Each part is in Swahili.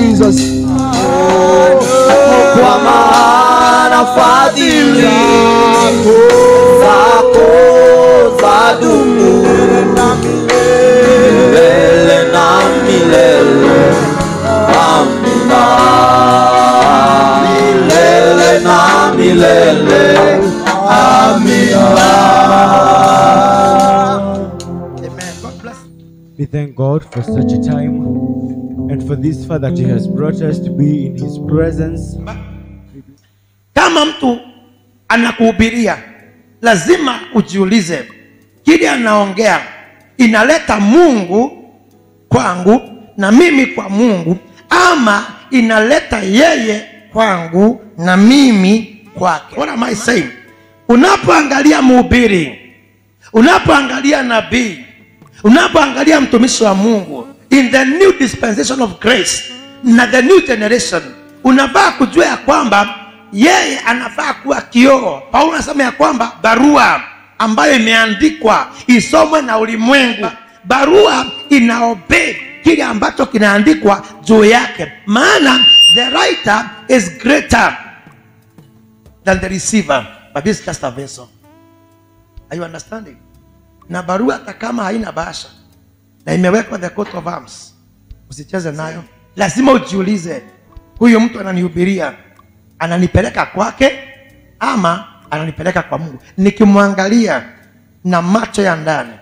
Jesus. Kwa maana fadhili zako zadumu milele na milele. Amina. Milele na milele. Amina. Amen. God bless. We thank God for such a time and for this Father that He has brought us to be in His presence. Kama mtu anakuhubiria, lazima ujiulize kile anaongea inaleta Mungu kwangu na mimi kwa Mungu, ama inaleta yeye kwangu na mimi kwake. What am I saying? Unapoangalia mhubiri, unapoangalia nabii, unapoangalia mtumishi wa Mungu in the new dispensation of grace na the new generation, unafaa kujua ya kwamba yeye anafaa kuwa kioo. Paulo anasema ya kwamba barua ambayo imeandikwa isomwe na ulimwengu. Barua inaobey kile ambacho kinaandikwa juu yake, maana the writer is greater than the receiver, but this is just a vessel. Are you understanding? Na barua hata kama haina bahasha na imewekwa the coat of arms, usicheze nayo. Lazima ujiulize, huyu mtu ananihubiria ananipeleka kwake ama ananipeleka kwa Mungu? Nikimwangalia na macho ya ndani,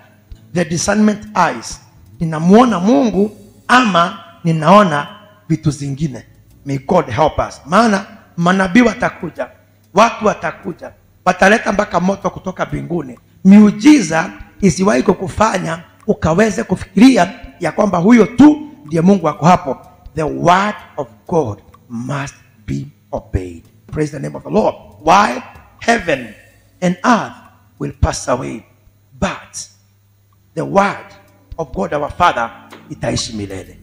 the discernment eyes, ninamuona Mungu ama ninaona vitu zingine? May God help us. Maana manabii watakuja, watu watakuja, wataleta mpaka moto kutoka mbinguni. Miujiza isiwahi kukufanya ukaweze kufikiria ya kwamba huyo tu ndiye Mungu wako hapo. The word of God must be obeyed. Praise the name of the Lord. Why? Heaven and earth will pass away, but the word of God our Father itaishi milele.